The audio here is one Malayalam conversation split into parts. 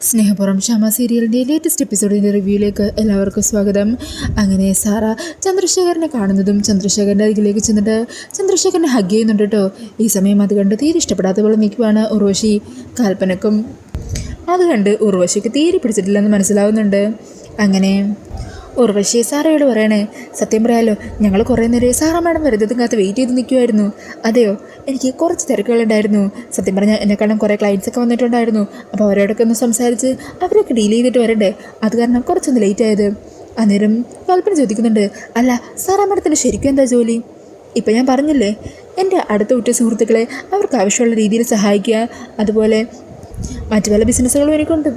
സ്നേഹപുറം ക്ഷമ സീരിയലിൻ്റെ ലേറ്റസ്റ്റ് എപ്പിസോഡിൻ്റെ റിവ്യൂയിലേക്ക് എല്ലാവർക്കും സ്വാഗതം. അങ്ങനെ സാറ ചന്ദ്രശേഖരനെ കാണുന്നതും ചന്ദ്രശേഖരൻ്റെ അരികിലേക്ക് ചെന്നിട്ട് ചന്ദ്രശേഖരനെ ഹഗ് ചെയ്യുന്നുണ്ട് കേട്ടോ. ഈ സമയം അത് കണ്ട് തീരെ ഇഷ്ടപ്പെടാത്ത പോലെ നിൽക്കുവാണ് ഉർവശി. കൽപ്പനക്കും അത് കണ്ട് ഉർവശിക്ക് തീരെ പിടിച്ചിട്ടില്ലെന്ന് മനസ്സിലാവുന്നുണ്ട്. അങ്ങനെ ഉർവശി സാറയോട് പറയണേ, സത്യം പറയാലോ ഞങ്ങൾ കുറേ നേരം സാറ മാഡം വരുന്നതും കാത്ത് വെയിറ്റ് ചെയ്ത് നിൽക്കുമായിരുന്നു. അതെയോ, എനിക്ക് കുറച്ച് തിരക്കുകളുണ്ടായിരുന്നു. സത്യം പറഞ്ഞാൽ എന്നെക്കാളും കുറേ ക്ലയൻസൊക്കെ വന്നിട്ടുണ്ടായിരുന്നു. അപ്പോൾ അവരോടൊക്കെ ഒന്ന് സംസാരിച്ച് അവരൊക്കെ ഡീൽ ചെയ്തിട്ട് വരണ്ടേ, അത് കാരണം കുറച്ചൊന്ന് ലേറ്റ് ആയത്. അന്നേരം കൽപ്പന ചോദിക്കുന്നുണ്ട്, അല്ല സാറ മാഡത്തിന് ശരിക്കും എന്താ ജോലി? ഇപ്പം ഞാൻ പറഞ്ഞില്ലേ, എൻ്റെ അടുത്ത ഉറ്റ സുഹൃത്തുക്കളെ അവർക്ക് ആവശ്യമുള്ള രീതിയിൽ സഹായിക്കുക, അതുപോലെ മറ്റു പല ബിസിനസ്സുകളും എനിക്കുണ്ട്.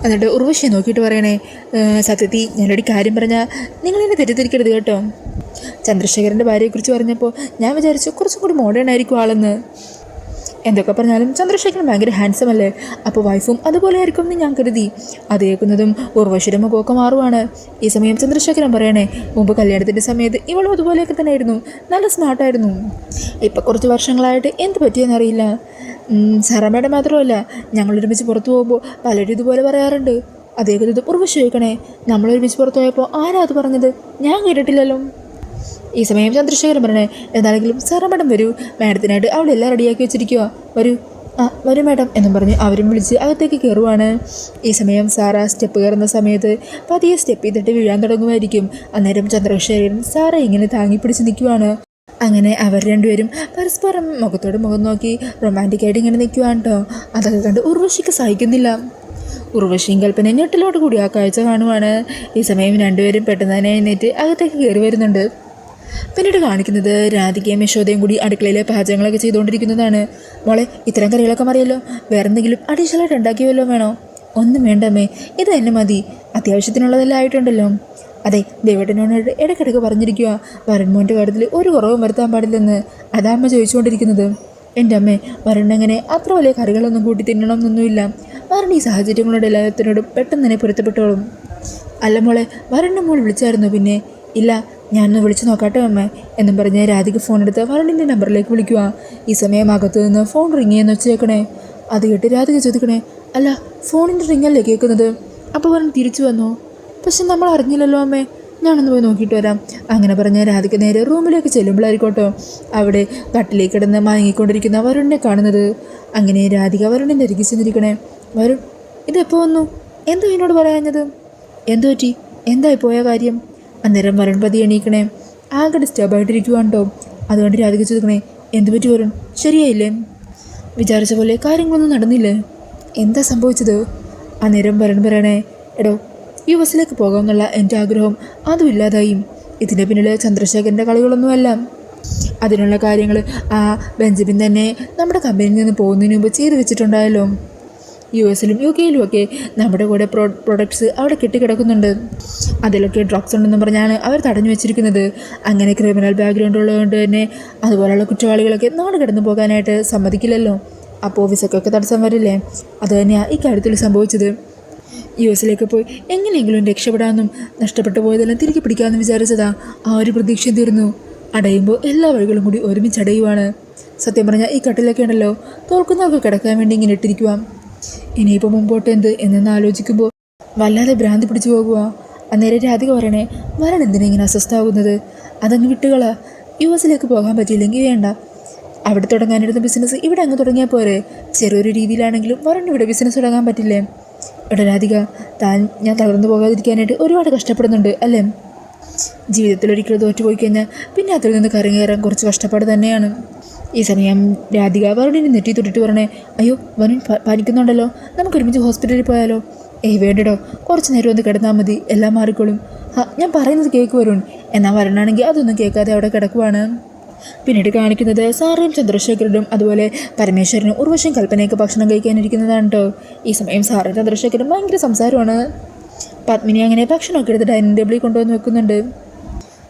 എന്നിട്ട് ഉർവശിയെ നോക്കിയിട്ട് പറയണേ, സത്യത്തിൽ ഞാനൊരു കാര്യം പറഞ്ഞാൽ നിങ്ങളെന്നെ തെറ്റിദ്ധരിക്കരുത് കേട്ടോ. ചന്ദ്രശേഖരൻ്റെ ഭാര്യയെക്കുറിച്ച് പറഞ്ഞപ്പോൾ ഞാൻ വിചാരിച്ചു കുറച്ചും കൂടി മോഡേൺ ആയിരിക്കും ആളെന്ന്. എന്തൊക്കെ പറഞ്ഞാലും ചന്ദ്രശേഖരൻ ഭയങ്കര ഹാൻസം അല്ലേ, അപ്പോൾ വൈഫും അതുപോലെ ആയിരിക്കും എന്ന് ഞാൻ കരുതി. അത് കേൾക്കുന്നതും ഉർവശിയുടെ മുഖമൊക്കെ മാറുവാണ്. ഈ സമയം ചന്ദ്രശേഖരൻ പറയണേ, മുമ്പ് കല്യാണത്തിൻ്റെ സമയത്ത് ഇവളും അതുപോലെയൊക്കെ തന്നെ ആയിരുന്നു, നല്ല സ്മാർട്ടായിരുന്നു. ഇപ്പം കുറച്ച് വർഷങ്ങളായിട്ട് എന്ത് പറ്റിയെന്നറിയില്ല. സാറ മേഡം മാത്രമല്ല, ഞങ്ങളൊരുമിച്ച് പുറത്തു പോകുമ്പോൾ പലരും ഇതുപോലെ പറയാറുണ്ട്. അതേ കരുത് ഉർവശി ചോദിക്കണേ, നമ്മളൊരുമിച്ച് പുറത്തു പോയപ്പോൾ ആരാ അത് പറഞ്ഞത്? ഞാൻ കേട്ടിട്ടില്ലല്ലോ. ഈ സമയം ചന്ദ്രശേഖരൻ പറഞ്ഞേ, എന്താണെങ്കിലും സാറ മേഡം വരൂ, മാഡത്തിനായിട്ട് അവിടെ എല്ലാം റെഡിയാക്കി വെച്ചിരിക്കുക, വരൂ. വരൂ മാഡം എന്നും പറഞ്ഞ് അവരും വിളിച്ച് അകത്തേക്ക് കയറുവാണ്. ഈ സമയം സാറ സ്റ്റെപ്പ് കയറുന്ന സമയത്ത് പതിയെ സ്റ്റെപ്പ് ചെയ്തിട്ട് വീഴാൻ തുടങ്ങുമായിരിക്കും. അന്നേരം ചന്ദ്രശേഖരൻ സാറ ഇങ്ങനെ താങ്ങിപ്പിടിച്ച് നിൽക്കുവാണ്. അങ്ങനെ അവർ രണ്ടുപേരും പരസ്പരം മുഖത്തോട് മുഖം നോക്കി റൊമാൻറ്റിക്കായിട്ട് ഇങ്ങനെ നിൽക്കുവാണ് കേട്ടോ. അതൊക്കെ കണ്ട് ഉർവശിക്ക് സഹിക്കുന്നില്ല. ഉർവശിയും കൽപ്പന ഞെട്ടിലോട്ട് കൂടി ആ കാഴ്ച കാണുവാണ്. ഈ സമയം രണ്ടുപേരും പെട്ടെന്ന് തന്നെ എഴുന്നേറ്റ് അകത്തേക്ക് കയറി വരുന്നുണ്ട്. പിന്നീട് കാണിക്കുന്നത് രാധികയും യശോദയും കൂടി അടുക്കളയിലെ പാചകങ്ങളൊക്കെ ചെയ്തുകൊണ്ടിരിക്കുന്നതാണ്. മോളെ, ഇത്തരം കറികളൊക്കെ മറിയല്ലോ, വേറെ എന്തെങ്കിലും അഡീഷണലായിട്ട് ഉണ്ടാക്കിയല്ലോ വേണോ? ഒന്നും വേണ്ടമ്മേ, ഇത് തന്നെ മതി, അത്യാവശ്യത്തിനുള്ളതെല്ലാം ആയിട്ടുണ്ടല്ലോ. അതെ, ദേവേട്ടനോട് ഇടയ്ക്കിടയ്ക്ക് പറഞ്ഞിരിക്കുക, വരൺമോൻ്റെ കാര്യത്തിൽ ഒരു കുറവും വരുത്താൻ പാടില്ലെന്ന്. അതാ അമ്മ ചോദിച്ചുകൊണ്ടിരിക്കുന്നത്. എൻ്റെ അമ്മേ, വരണ്ണങ്ങനെ അത്ര വലിയ കറികളൊന്നും കൂട്ടി തിന്നണം എന്നൊന്നുമില്ല. വരൺ ഈ സാഹചര്യങ്ങളുടെ എല്ലാത്തിനോടും പെട്ടെന്ന് തന്നെ പൊരുത്തപ്പെട്ടോളും. അല്ല മോളെ, വരണ്ണ മോൾ വിളിച്ചായിരുന്നു? പിന്നെ ഇല്ല, ഞാനൊന്ന് വിളിച്ചു നോക്കാട്ടെ അമ്മ എന്നും പറഞ്ഞ് രാധിക ഫോൺ എടുത്ത് വരണിൻ്റെ നമ്പറിലേക്ക് വിളിക്കുക. ഈ സമയം അകത്തു നിന്ന് ഫോൺ റിങ് ചെയ്യുന്ന വെച്ചേക്കണേ. അത് കേട്ട് രാധിക ചോദിക്കണേ, അല്ല ഫോണിൻ്റെ റിങ്ങല്ലേ കേൾക്കുന്നത്? അപ്പോൾ വരൺ തിരിച്ചു വന്നോ? പക്ഷെ നമ്മൾ അറിഞ്ഞില്ലല്ലോ അമ്മേ, ഞാനൊന്ന് പോയി നോക്കിയിട്ട് വരാം. അങ്ങനെ പറഞ്ഞ് രാധിക നേരെ റൂമിലേക്ക് ചെല്ലുമ്പോഴായിരിക്കോട്ടോ അവിടെ കട്ടിലേക്ക് കിടന്ന് മയങ്ങിക്കൊണ്ടിരിക്കുന്ന വരുണിനെ കാണുന്നത്. അങ്ങനെ രാധിക വരുണിൻ്റെ അരികിൽ ചെന്നിരിക്കണേ. വരുൺ, ഇതെപ്പോൾ വന്നു? എന്തോ എന്നോട് പറയാഞ്ഞത്? എന്തോ പറ്റി? എന്തായി പോയ കാര്യം? അന്നേരം വരുൺ പതി എണീക്കണേ. ആകെ ഡിസ്റ്റർബായിട്ടിരിക്കുവാണ് കേട്ടോ. അതുകൊണ്ട് രാധിക ചോദിക്കണേ, എന്തു പറ്റി വരുൺ? ശരിയായില്ലേ? വിചാരിച്ച പോലെ കാര്യങ്ങളൊന്നും നടന്നില്ലേ? എന്താ സംഭവിച്ചത്? അന്നേരം വരുൺ പറയണേ, എടോ, യുഎസിലേക്ക് പോകാമെന്നുള്ള എൻ്റെ ആഗ്രഹം അതും ഇല്ലാതായി. ഇതിൻ്റെ പിന്നിൽ ചന്ദ്രശേഖരൻ്റെ കളികളൊന്നുമല്ല. അതിനുള്ള കാര്യങ്ങൾ ആ ബെഞ്ചമിൻ തന്നെ നമ്മുടെ കമ്പനിയിൽ നിന്ന് പോകുന്നതിന് മുമ്പ് ചെയ്തു വെച്ചിട്ടുണ്ടായല്ലോ. യുഎസിലും UK-യിലും ഒക്കെ നമ്മുടെ കൂടെ പ്രൊഡക്ട്സ് അവിടെ കെട്ടിക്കിടക്കുന്നുണ്ട്. അതിലൊക്കെ ഡ്രഗ്സ് ഉണ്ടെന്ന് പറഞ്ഞാണ് അവർ തടഞ്ഞു വെച്ചിരിക്കുന്നത്. അങ്ങനെ ക്രിമിനൽ ബാക്ക്ഗ്രൗണ്ട് ഉള്ളതുകൊണ്ട് തന്നെ അതുപോലെയുള്ള കുറ്റവാളികളൊക്കെ നാട് കടന്നു പോകാനായിട്ട് സമ്മതിക്കില്ലല്ലോ. അപ്പോൾ വിസക്കൊക്കെ തടസ്സം വരില്ലേ? അത് തന്നെയാണ് ഈ കാര്യത്തിൽ സംഭവിച്ചത്. യുഎസിലേക്ക് പോയി എങ്ങനെയെങ്കിലും രക്ഷപ്പെടാമെന്നും നഷ്ടപ്പെട്ടു പോയതെല്ലാം തിരികെ പിടിക്കാമെന്ന് വിചാരിച്ചതാ. ആ ഒരു പ്രതീക്ഷ തീർന്നു. അടയുമ്പോൾ എല്ലാ വഴികളും കൂടി ഒരുമിച്ച് അടയുവാണ്. സത്യം പറഞ്ഞാൽ ഈ കട്ടിലൊക്കെ ഉണ്ടല്ലോ, തോൽക്കുന്നവർക്ക് കിടക്കാൻ വേണ്ടി ഇങ്ങനെ ഇട്ടിരിക്കുക. ഇനിയിപ്പോൾ മുമ്പോട്ട് എന്ത് എന്നെന്ന് ആലോചിക്കുമ്പോൾ വല്ലാതെ ഭ്രാന്തി പിടിച്ചു പോകുക. അന്നേരം രാധിക പറയണേ, വരൺ എന്തിനാ ഇങ്ങനെ അസ്വസ്ഥാകുന്നത്? അതങ്ങ് വിട്ടുകളാ. യുഎസിലേക്ക് പോകാൻ പറ്റിയില്ലെങ്കിൽ വേണ്ട, അവിടെ തുടങ്ങാനിരുന്ന ബിസിനസ് ഇവിടെ അങ്ങ് തുടങ്ങിയാൽ പോരെ. ചെറിയൊരു രീതിയിലാണെങ്കിലും വരൺ ഇവിടെ ബിസിനസ് തുടങ്ങാൻ പറ്റില്ലേ? എടാ രാധിക, ഞാൻ തളർന്നു പോകാതിരിക്കാനായിട്ട് ഒരുപാട് കഷ്ടപ്പെടുന്നുണ്ട് അല്ലേ? ജീവിതത്തിൽ ഒരിക്കലും തോറ്റുപോയി കഴിഞ്ഞാൽ പിന്നെ അതിൽ നിന്ന് കരകയറാൻ കുറച്ച് കഷ്ടപ്പാട് തന്നെയാണ്. ഈ സമയം രാധിക വരുണിനെ നെറ്റി തൊട്ടിട്ട് പറഞ്ഞേ, അയ്യോ വരുൺ പനിക്കുന്നുണ്ടല്ലോ, നമുക്ക് ഒരുമിച്ച് ഹോസ്പിറ്റലിൽ പോയാലോ? വേണ്ടടോ, കുറച്ച് നേരം ഒന്ന് കിടന്നാൽ മതി, എല്ലാം മാറിക്കോളും. ഞാൻ പറയുന്നത് കേൾക്ക് വരുൺ. എന്നാൽ വരണാണെങ്കിൽ അതൊന്നും കേൾക്കാതെ അവിടെ കിടക്കുവാണ്. പിന്നീട് കാണിക്കുന്നത് സാറയും ചന്ദ്രശേഖരനും അതുപോലെ പരമേശ്വരനും ഉർവശിയും കൽപ്പനയൊക്കെ ഭക്ഷണം കഴിക്കാനിരിക്കുന്നതാണ് കേട്ടോ. ഈ സമയം സാറും ചന്ദ്രശേഖരനും ഭയങ്കര സംസാരമാണ്. പത്മിനി അങ്ങനെ ഭക്ഷണമൊക്കെ എടുത്ത് ഡൈനിങ് ടേബിളിൽ കൊണ്ടുവന്ന് വെക്കുന്നുണ്ട്.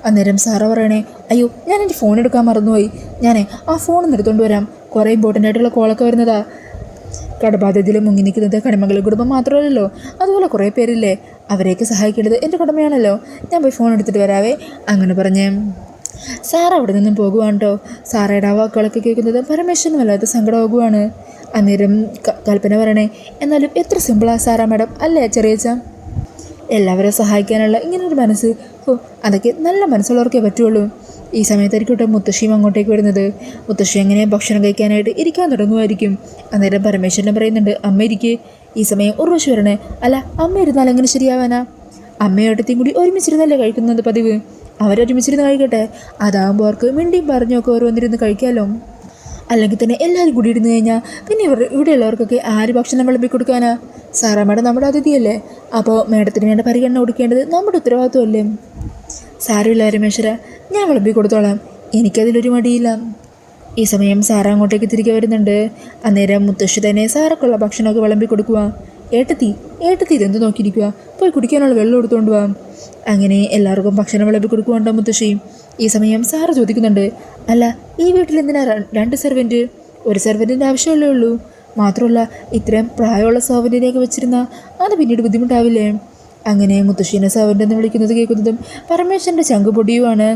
അന്നേരം സാറ പറയണേ, അയ്യോ ഞാൻ എൻ്റെ ഫോൺ എടുക്കാൻ മറന്നുപോയി, ഞാനേ ആ ഫോൺ എടുത്തുകൊണ്ട് വരാം, കുറേ ഇമ്പോർട്ടൻ്റ് ആയിട്ടുള്ള കോളൊക്കെ വരുന്നതാ. കടബാധ്യതയിൽ മുങ്ങി നിൽക്കുന്നത് കടമംഗലം കുടുംബം മാത്രമല്ലല്ലോ, അതുപോലെ കുറേ പേരില്ലേ, അവരെയൊക്കെ സഹായിക്കേണ്ടത് എൻ്റെ കടമയാണല്ലോ. ഞാൻ പോയി ഫോൺ എടുത്തിട്ട് വരാവേ. അങ്ങനെ പറഞ്ഞേ സാറ അവിടെ നിന്നും പോകുവാണ് കേട്ടോ. സാറയുടെ ആ വാക്കുകളൊക്കെ കേൾക്കുന്നത് പരമേശ്വരനും വല്ലാത്ത സങ്കടമാകുവാണ്. അന്നേരം കൽപ്പന പറയണേ, എന്നാലും എത്ര സിമ്പിളാ സാറാ മാഡം അല്ലേ ചെറിയച്ച? എല്ലാവരെയും സഹായിക്കാനുള്ള ഇങ്ങനൊരു മനസ്സ്, അതൊക്കെ നല്ല മനസ്സുള്ളവർക്കേ പറ്റുള്ളൂ. ഈ സമയത്തായിരിക്കട്ടെ മുത്തശ്ശിയും അങ്ങോട്ടേക്ക് വരുന്നത്. മുത്തശ്ശി എങ്ങനെ ഭക്ഷണം കഴിക്കാനായിട്ട് ഇരിക്കാൻ തുടങ്ങുമായിരിക്കും. അന്നേരം പരമേശ്വരൻ പറയുന്നുണ്ട്, അമ്മ ഇരിക്കേ. ഈ സമയം ഉർവശി വരണേ, അല്ല അമ്മ ഇരുന്നാൽ എങ്ങനെ ശരിയാവാനാ? അമ്മയോട്ടത്തെയും കൂടി ഒരുമിച്ചിരുന്നല്ലേ കഴിക്കുന്നത് പതിവ്. അവരൊരുമിച്ചിരുന്ന് കഴിക്കട്ടെ, അതാകുമ്പോൾ അവർക്ക് മിണ്ടിയും പറഞ്ഞൊക്കെ ഓരോന്നിരുന്ന് കഴിക്കാമല്ലോ. അല്ലെങ്കിൽ തന്നെ എല്ലാവരും കൂടി ഇരുന്ന് കഴിഞ്ഞാൽ പിന്നെ ഇവിടെയുള്ളവർക്കൊക്കെ ആര് ഭക്ഷണം വിളമ്പി കൊടുക്കാനാ? സാറാ മാഡം നമ്മുടെ അതിഥിയല്ലേ, അപ്പോൾ മാഡത്തിന് വേണ്ട പരിഗണന കൊടുക്കേണ്ടത് നമ്മുടെ ഉത്തരവാദിത്വമല്ലേ? സാരമില്ല രമേശ്വര, ഞാൻ വിളമ്പി കൊടുത്തോളാം, എനിക്കതിലൊരു മടിയില്ല. ഈ സമയം സാറ അങ്ങോട്ടേക്ക് തിരികെ വരുന്നുണ്ട്. അന്നേരം മുത്തശ്ശി തന്നെ സാറക്കുള്ള ഭക്ഷണമൊക്കെ വിളമ്പി കൊടുക്കുക. ഏട്ടത്തി ഇതെന്ത് നോക്കിയിരിക്കുക, പോയി കുടിക്കാനുള്ള വെള്ളം എടുത്തുകൊണ്ട് പോവാം. അങ്ങനെ എല്ലാവർക്കും ഭക്ഷണം വിളമ്പി കൊടുക്കുന്നുണ്ടോ മുത്തശ്ശി. ഈ സമയം സാറ് ചോദിക്കുന്നുണ്ട്, അല്ല ഈ വീട്ടിൽ എന്തിനാ 2 സെർവൻറ്റ്? ഒരു സെർവൻറ്റിൻ്റെ ആവശ്യമല്ലേ ഉള്ളൂ. മാത്രമല്ല ഇത്രയും പ്രായമുള്ള സെർവൻറ്റിനെയൊക്കെ വെച്ചിരുന്നാൽ അത് പിന്നീട് ബുദ്ധിമുട്ടാവില്ലേ? അങ്ങനെ മുത്തശ്ശീനെ സെർവൻ്റ് എന്ന് വിളിക്കുന്നത് കേൾക്കുന്നതും പരമേശ്വരൻ്റെ ചങ്ക് പൊടിയുമാണ്.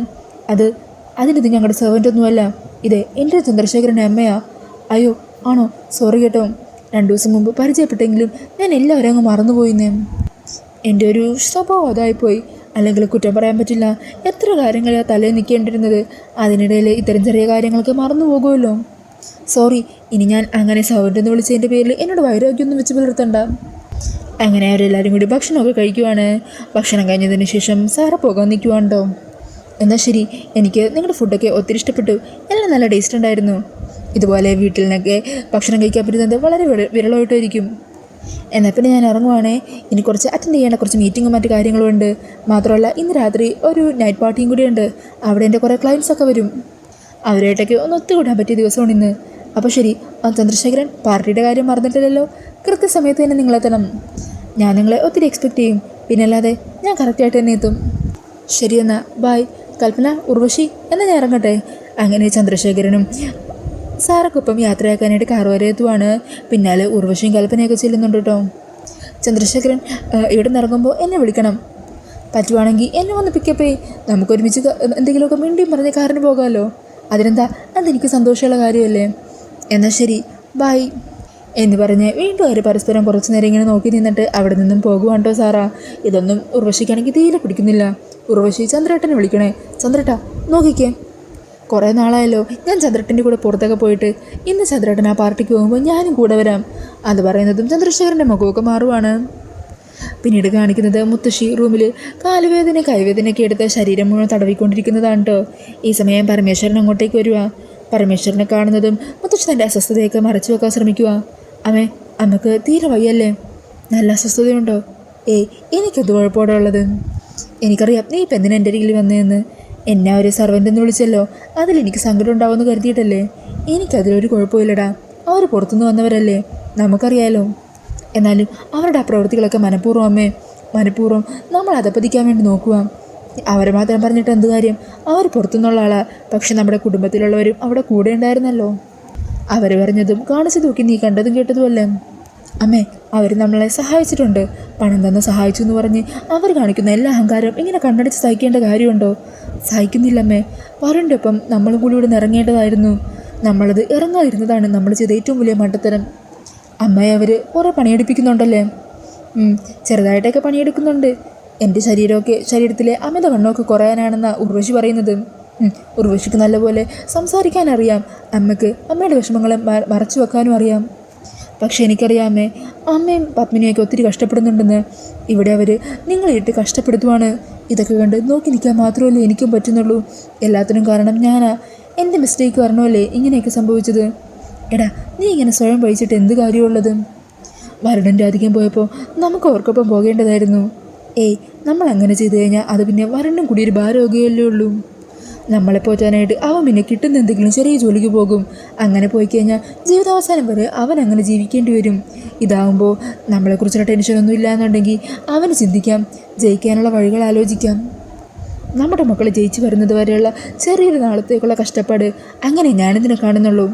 അതിനിത് ഞങ്ങളുടെ സെർവൻ്റൊന്നുമല്ല, ഇത് എൻ്റെ ചന്ദ്രശേഖരൻ്റെ അമ്മയാ. അയ്യോ ആണോ, സോറി കേട്ടോ, 2 ദിവസം മുമ്പ് പരിചയപ്പെട്ടെങ്കിലും ഞാൻ എല്ലാവരും അങ്ങ് മറന്നുപോയിന്നേ. എൻ്റെ ഒരു സ്വഭാവം അതായിപ്പോയി, അല്ലെങ്കിൽ കുറ്റം പറയാൻ പറ്റില്ല. എത്ര കാര്യങ്ങളാണ് തലയിൽ നിൽക്കേണ്ടിരുന്നത്, അതിനിടയിൽ ഇത്തരം ചെറിയ കാര്യങ്ങൾക്ക് മറന്നു പോകുമല്ലോ. സോറി, ഇനി ഞാൻ അങ്ങനെ സെർവൻ്റ് വിളിച്ചതിൻ്റെ പേരിൽ എന്നോട് വൈരാഗ്യമൊന്നും വെച്ച് പുലർത്തണ്ട. അങ്ങനെ അവരെല്ലാവരും കൂടി ഭക്ഷണമൊക്കെ കഴിക്കുവാണ്. ഭക്ഷണം കഴിഞ്ഞതിന് ശേഷം സാറ് പോകാൻ നിൽക്കുവാണ്ടോ. എന്നാൽ ശരി, എനിക്ക് നിങ്ങളുടെ ഫുഡൊക്കെ ഒത്തിരി ഇഷ്ടപ്പെട്ടു, എല്ലാം നല്ല ടേസ്റ്റ് ഉണ്ടായിരുന്നു. ഇതുപോലെ വീട്ടിൽ നിന്നൊക്കെ ഭക്ഷണം കഴിക്കാൻ പറ്റുന്നത് വളരെ വിരളമായിട്ടായിരിക്കും. എന്നാൽ പിന്നെ ഞാൻ ഇറങ്ങുവാണേ, ഇനി കുറച്ച് അറ്റൻഡ് ചെയ്യേണ്ട കുറച്ച് മീറ്റിങ്ങും മറ്റു കാര്യങ്ങളും ഉണ്ട്. മാത്രമല്ല ഇന്ന് രാത്രി ഒരു നൈറ്റ് പാർട്ടിയും കൂടിയുണ്ട്. അവിടെ എൻ്റെ കുറേ ക്ലയൻസൊക്കെ വരും. അവരായിട്ടൊക്കെ ഒന്ന് ഒത്തുകൂടാൻ പറ്റിയ ദിവസമാണ് ഇന്ന്. അപ്പോൾ ശരി, ചന്ദ്രശേഖരൻ, പാർട്ടിയുടെ കാര്യം മറന്നിട്ടില്ലല്ലോ. കൃത്യസമയത്ത് തന്നെ നിങ്ങളെത്തണം. ഞാൻ നിങ്ങളെ ഒത്തിരി എക്സ്പെക്റ്റ് ചെയ്യും, പിന്നല്ലാതെ ഞാൻ കറക്റ്റായിട്ട് തന്നെ എത്തും. ശരി എന്നാൽ ബായ്. കൽപ്പന, ഉർവശി, എന്നാൽ ഞാൻ ഇറങ്ങട്ടെ. അങ്ങനെ ചന്ദ്രശേഖരനും സാറൊക്കൊപ്പം യാത്രയാക്കാനായിട്ട് കാർ വരെ എത്തുവാണ്. പിന്നാലെ ഉർവശിയും കൽപ്പനയൊക്കെ ചെല്ലുന്നുണ്ട് കേട്ടോ. ചന്ദ്രശേഖരൻ, ഇവിടെ നിന്ന് ഇറങ്ങുമ്പോൾ എന്നെ വിളിക്കണം, പറ്റുവാണെങ്കിൽ എന്നെ വന്ന് പിക്കപ്പ് ചെയ്യും. നമുക്കൊരുമിച്ച് എന്തെങ്കിലുമൊക്കെ മിണ്ടിയും പറഞ്ഞ് കാറിന് പോകാമല്ലോ. അതിനെന്താ, അതെനിക്ക് സന്തോഷമുള്ള കാര്യമല്ലേ. എന്നാൽ ശരി, ബായ് എന്ന് പറഞ്ഞ് വീണ്ടും അവർ പരസ്പരം കുറച്ച് നേരം ഇങ്ങനെ നോക്കി നിന്നിട്ട് അവിടെ നിന്നും പോകുവാണ് കേട്ടോ സാറാ. ഇതൊന്നും ഉർവശിക്കാണെങ്കിൽ തീരെ പിടിക്കുന്നില്ല. ഉർവശി, ചന്ദ്രേട്ടനെ വിളിക്കണേ. ചന്ദ്രേട്ടാ നോക്കിക്കേ, കുറേ നാളായല്ലോ ഞാൻ ചന്ദ്രേട്ടൻ്റെ കൂടെ പുറത്തൊക്കെ പോയിട്ട്. ഇന്ന് ചന്ദ്രേട്ടൻ ആ പാർട്ടിക്ക് പോകുമ്പോൾ ഞാനും കൂടെ വരാം. അത് പറയുന്നതും ചന്ദ്രശേഖരൻ്റെ മുഖമൊക്കെ മാറുവാണ്. പിന്നീട് കാണിക്കുന്നത് മുത്തശ്ശി റൂമിൽ കാലുവേദന കൈവേദനയൊക്കെ എടുത്ത് ശരീരം മുഴുവൻ തടവിക്കൊണ്ടിരിക്കുന്നതാണ് കേട്ടോ. ഈ സമയം പരമേശ്വരൻ അങ്ങോട്ടേക്ക് വരിക. പരമേശ്വരനെ കാണുന്നതും മുത്തശ്ശി തൻ്റെ അസ്വസ്ഥതയൊക്കെ മറച്ചു വെക്കാൻ ശ്രമിക്കുക. അമ്മക്ക് തീരെ വയ്യല്ലേ? നല്ല അസ്വസ്ഥതയുണ്ടോ? എനിക്കെന്ത് കുഴപ്പമോടെ ഉള്ളത്? എനിക്കറിയാം നീ ഇപ്പം എന്തിനാ എൻ്റെ അരികിൽ വന്നതെന്ന്. എന്നെ ഒരു സെർവൻ്റ് എന്ന് വിളിച്ചല്ലോ, അതിലെനിക്ക് സങ്കടം ഉണ്ടാവുമെന്ന് കരുതിയിട്ടല്ലേ. എനിക്കതിലൊരു കുഴപ്പമില്ലടാ, അവർ പുറത്തുനിന്ന് വന്നവരല്ലേ, നമുക്കറിയാലോ. എന്നാലും അവരുടെ ആ പ്രവൃത്തികളൊക്കെ മനഃപൂർവ്വം നമ്മൾ അതപ്പതിക്കാൻ വേണ്ടി നോക്കുക. അവരെ മാത്രം പറഞ്ഞിട്ട് എന്ത് കാര്യം? അവർ പുറത്തുനിന്നുള്ള ആളാ, പക്ഷെ നമ്മുടെ കുടുംബത്തിലുള്ളവരും അവിടെ കൂടെ ഉണ്ടായിരുന്നല്ലോ. അവർ പറഞ്ഞതും കാണിച്ചു നോക്കി നീ കണ്ടതും കേട്ടതുമല്ലേ. അവർ നമ്മളെ സഹായിച്ചിട്ടുണ്ട്, പണം തന്ന് സഹായിച്ചു എന്ന് പറഞ്ഞ് അവർ കാണിക്കുന്ന എല്ലാ അഹങ്കാരം ഇങ്ങനെ കണ്ണടിച്ച് സഹിക്കേണ്ട കാര്യമുണ്ടോ? സഹിക്കുന്നില്ലമ്മേ. വരുണിൻ്റെ ഒപ്പം നമ്മളും കൂടി ഇവിടെ നിന്ന് ഇറങ്ങേണ്ടതായിരുന്നു. നമ്മളത് ഇറങ്ങാതിരുന്നതാണ് നമ്മൾ ചെയ്ത ഏറ്റവും വലിയ മണ്ടത്തരം. അമ്മയെ അവർ കുറേ പണിയെടുപ്പിക്കുന്നുണ്ടല്ലേ? ചെറുതായിട്ടൊക്കെ പണിയെടുക്കുന്നുണ്ട്. എൻ്റെ ശരീരത്തിലെ അമിത വണ്ണമൊക്കെ കുറയാനാണെന്നാണ് ഉർവശി പറയുന്നത്. ഉർവശിക്ക് നല്ലപോലെ സംസാരിക്കാനറിയാം, അമ്മയുടെ വിഷമങ്ങളെ മറച്ചു വെക്കാനും അറിയാം. പക്ഷെ എനിക്കറിയാമേ, അമ്മയും പത്മിനിയൊക്കെ ഒത്തിരി കഷ്ടപ്പെടുന്നുണ്ടെന്ന്. ഇവിടെ അവർ നിങ്ങളെയിട്ട് കഷ്ടപ്പെടുത്തുവാണ്. ഇതൊക്കെ കണ്ട് നോക്കി നിൽക്കാൻ മാത്രമല്ലേ എനിക്കും പറ്റുന്നുള്ളൂ. എല്ലാത്തിനും കാരണം ഞാനാ. എൻ്റെ മിസ്റ്റേക്ക് കാരണമല്ലേ ഇങ്ങനെയൊക്കെ സംഭവിച്ചത്. എടാ, നീ ഇങ്ങനെ സ്വയം പഴിച്ചിട്ട് എന്ത് കാര്യമുള്ളത്? വരുണൻ്റെ അധികം പോയപ്പോൾ നമുക്ക് അവർക്കൊപ്പം പോകേണ്ടതായിരുന്നു. നമ്മൾ അങ്ങനെ ചെയ്തു കഴിഞ്ഞാൽ അത് പിന്നെ വരുണും കൂടി ഒരു ഭാരമാകുകയല്ലേ ഉള്ളൂ. നമ്മളെ പോറ്റാനായിട്ട് അവൻ പിന്നെ കിട്ടുന്ന എന്തെങ്കിലും ചെറിയ ജോലിക്ക് പോകും. അങ്ങനെ പോയി കഴിഞ്ഞാൽ ജീവിതാവസാനം വരെ അവൻ അങ്ങനെ ജീവിക്കേണ്ടി വരും. ഇതാവുമ്പോൾ നമ്മളെക്കുറിച്ചുള്ള ടെൻഷനൊന്നും ഇല്ലയെന്നുണ്ടെങ്കിൽ അവന് ചിന്തിക്കാം, ജയിക്കാനുള്ള വഴികൾ ആലോചിക്കാം. നമ്മുടെ മക്കൾ ജയിച്ചു വരുന്നത് വരെയുള്ള ചെറിയൊരു നാളത്തേക്കുള്ള കഷ്ടപ്പാട് അങ്ങനെ ഞാനിതിനെ കാണുന്നുള്ളൂ.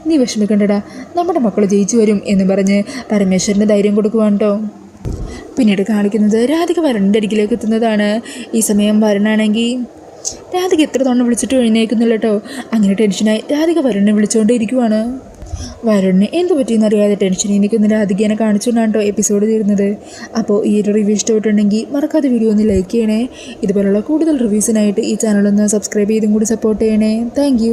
നീ വിഷമിക്കണ്ടടാ, നമ്മുടെ മക്കൾ ജയിച്ചു വരും എന്ന് പറഞ്ഞ് പരമേശ്വരന് ധൈര്യം കൊടുക്കുവാണ് കേട്ടോ. പിന്നീട് കാണിക്കുന്നത് രാധിക വരുണിൻ്റെ അരികിലേക്ക് എത്തുന്നതാണ്. ഈ സമയം വരുണാണെങ്കിൽ രാധിക എത്ര തവണ വിളിച്ചിട്ട് എഴുന്നേൽക്കുന്നില്ല കേട്ടോ. അങ്ങനെ ടെൻഷനായി രാധിക വരുണിനെ വിളിച്ചുകൊണ്ടേ ഇരിക്കുവാണ്. വരുണിന് എന്ത് പറ്റിയെന്നറിയാതെ ടെൻഷനിൽ നിൽക്കുന്ന രാധികേനെ കാണിച്ചുകൊണ്ടാണ് കേട്ടോ എപ്പിസോഡ് തീരുന്നത്. അപ്പോൾ ഈ ഒരു റിവ്യൂ ഇഷ്ടപ്പെട്ടുണ്ടെങ്കിൽ മറക്കാതെ വീഡിയോ ഒന്ന് ലൈക്ക് ചെയ്യണേ. ഇതുപോലുള്ള കൂടുതൽ റിവ്യൂസിനായിട്ട് ഈ ചാനലൊന്ന് സബ്സ്ക്രൈബ് ചെയ്തും കൂടി സപ്പോർട്ട് ചെയ്യണേ. താങ്ക്